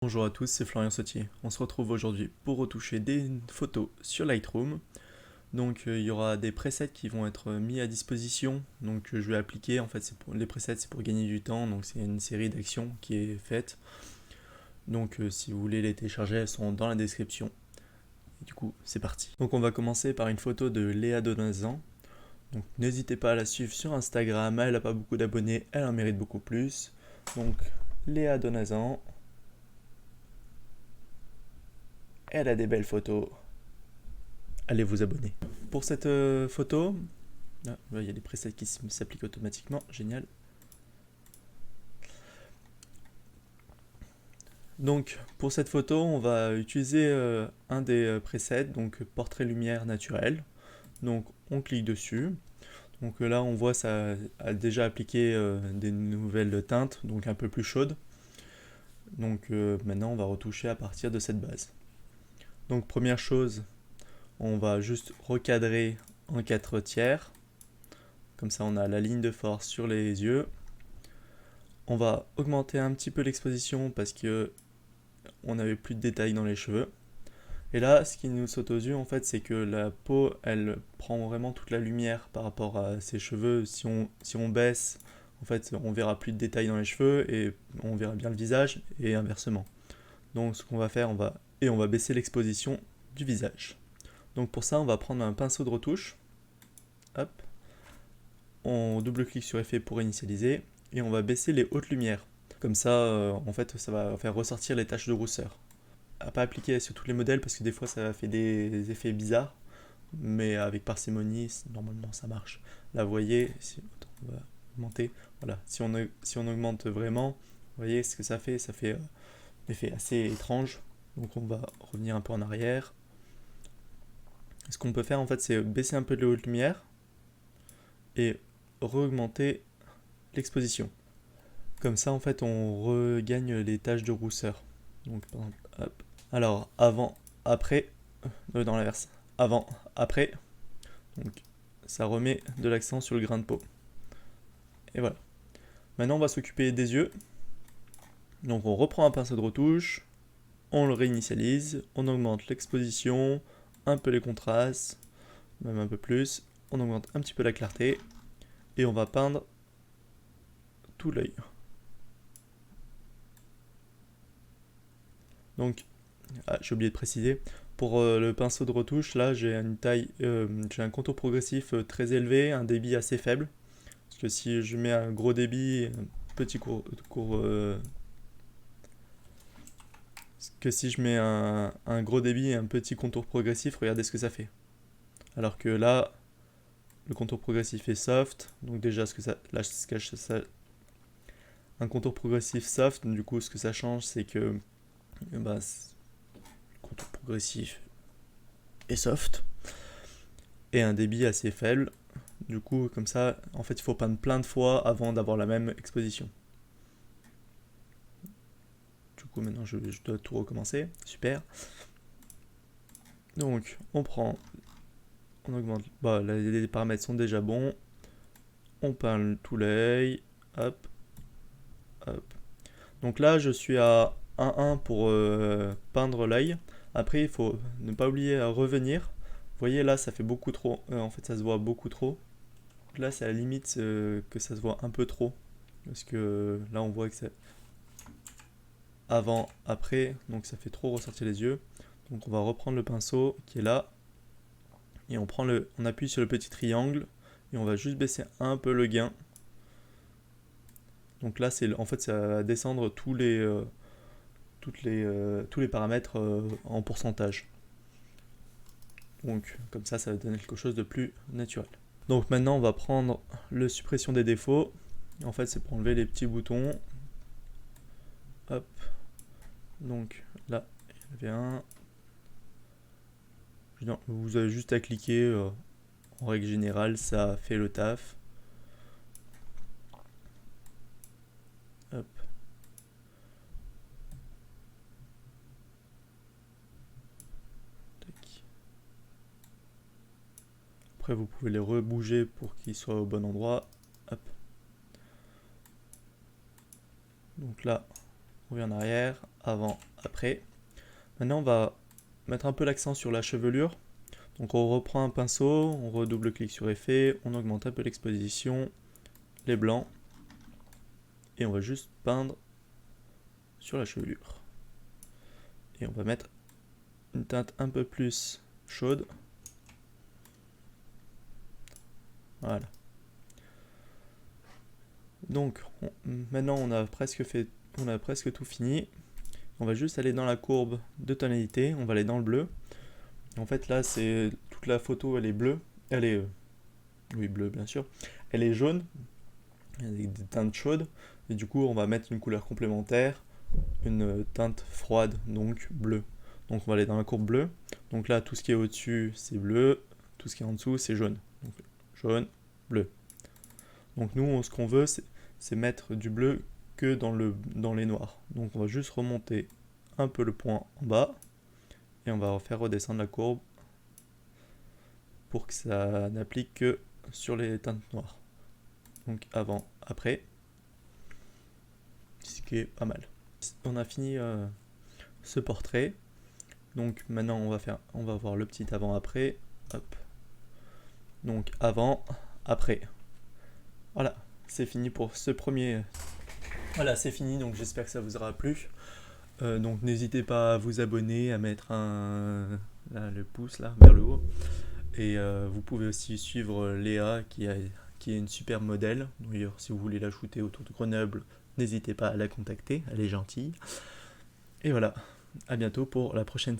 Bonjour à tous, c'est Florian Sautier. On se retrouve aujourd'hui pour retoucher des photos sur Lightroom. Donc il y aura des presets qui vont être mis à disposition. Donc je vais appliquer, en fait les presets c'est pour gagner du temps, donc c'est une série d'actions qui est faite. Donc si vous voulez les télécharger, elles sont dans la description. Et du coup, c'est parti. Donc on va commencer par une photo de Léa Donazan. Donc n'hésitez pas à la suivre sur Instagram, elle n'a pas beaucoup d'abonnés, elle en mérite beaucoup plus. Donc Léa Donazan, elle a des belles photos. Allez vous abonner. Pour cette photo, il y a des presets qui s'appliquent automatiquement, génial. Donc pour cette photo, on va utiliser un des presets, donc portrait lumière naturel. Donc on clique dessus. Donc là on voit ça a déjà appliqué des nouvelles teintes, donc un peu plus chaudes. Donc maintenant on va retoucher à partir de cette base. Donc première chose, on va juste recadrer en 4 tiers. Comme ça on a la ligne de force sur les yeux. On va augmenter un petit peu l'exposition parce que on n'avait plus de détails dans les cheveux. Et là, ce qui nous saute aux yeux, en fait, c'est que la peau, elle prend vraiment toute la lumière par rapport à ses cheveux. Si on baisse, en fait, on verra plus de détails dans les cheveux et on verra bien le visage et inversement. Donc, ce qu'on va faire, on va baisser l'exposition du visage. Donc, pour ça, on va prendre un pinceau de retouche. Hop. On double-clique sur effet pour initialiser et on va baisser les hautes lumières. Comme ça, en fait, ça va faire ressortir les taches de rousseur. À pas appliquer sur tous les modèles parce que des fois ça fait des effets bizarres, mais avec parcimonie, normalement ça marche. Là, vous voyez, on va augmenter. Voilà, si on augmente vraiment, vous voyez ce que ça fait. Ça fait un effet assez étrange. Donc on va revenir un peu en arrière. Ce qu'on peut faire en fait, c'est baisser un peu de haute lumière et re-augmenter l'exposition. Comme ça, en fait, on regagne les taches de rousseur. Donc, par exemple, hop. Alors, avant, après, dans l'inverse. Avant, après. Donc, ça remet de l'accent sur le grain de peau. Et voilà. Maintenant, on va s'occuper des yeux. Donc, on reprend un pinceau de retouche. On le réinitialise. On augmente l'exposition. Un peu les contrastes. Même un peu plus. On augmente un petit peu la clarté. Et on va peindre tout l'œil. Donc, j'ai oublié de préciser, pour le pinceau de retouche, là j'ai une taille, j'ai un contour progressif très élevé, un débit assez faible. Parce que si je mets un gros débit, que si je mets un gros débit et un petit contour progressif, regardez ce que ça fait. Alors que là, le contour progressif est soft, donc déjà ce que ça, là je cache ça, un contour progressif soft, du coup ce que ça change c'est que bah, le contour progressif est soft et un débit assez faible. Du coup, comme ça, en fait, il faut peindre plein de fois avant d'avoir la même exposition. Du coup, maintenant, je dois tout recommencer. Super. Donc, on prend, on augmente. Bah, là, les paramètres sont déjà bons. On peint tout l'œil. Hop, hop. Donc là, je suis à 1,1 pour peindre l'œil. Après, il faut ne pas oublier à revenir. Vous voyez, là, ça fait beaucoup trop. En fait, ça se voit beaucoup trop. Donc là, c'est à la limite que ça se voit un peu trop. Parce que là, on voit que c'est avant, après, donc ça fait trop ressortir les yeux. Donc on va reprendre le pinceau qui est là et on appuie sur le petit triangle et on va juste baisser un peu le gain. Donc là, en fait, ça va descendre tous les paramètres en pourcentage. Donc comme ça va donner quelque chose de plus naturel. Donc maintenant, on va prendre le suppression des défauts. En fait, c'est pour enlever les petits boutons. Hop. Donc là, il y en avait un. Non, vous avez juste à cliquer. En règle générale, ça fait le taf. Hop. Tac. Après, vous pouvez les rebouger pour qu'ils soient au bon endroit. Hop. Donc là, on revient en arrière, avant, après. Maintenant on va mettre un peu l'accent sur la chevelure. Donc on reprend un pinceau, on redouble-clique sur effet, on augmente un peu l'exposition, les blancs, et on va juste peindre sur la chevelure. Et on va mettre une teinte un peu plus chaude. Voilà. Donc maintenant on a presque tout fini. On va juste aller dans la courbe de tonalité, on va aller dans le bleu. En fait là c'est toute la photo, elle est bleue, elle est oui bleue bien sûr, elle est jaune, il y a des teintes chaudes et du coup on va mettre une couleur complémentaire, une teinte froide donc bleu. Donc on va aller dans la courbe bleue. Donc là tout ce qui est au-dessus c'est bleu, tout ce qui est en dessous c'est jaune. Donc jaune, bleu. Donc nous ce qu'on veut c'est mettre du bleu que dans les noirs. Donc on va juste remonter un peu le point en bas et on va faire redescendre la courbe pour que ça n'applique que sur les teintes noires. Donc avant, après, ce qui est pas mal. On a fini ce portrait. Donc maintenant on va voir le petit avant-après. Hop. Donc avant, après. Voilà, c'est fini pour ce premier. Voilà, c'est fini. Donc j'espère que ça vous aura plu. Donc n'hésitez pas à vous abonner, à mettre le pouce là vers le haut. Et vous pouvez aussi suivre Léa qui est une super modèle. D'ailleurs, si vous voulez la shooter autour de Grenoble, n'hésitez pas à la contacter, elle est gentille. Et voilà, à bientôt pour la prochaine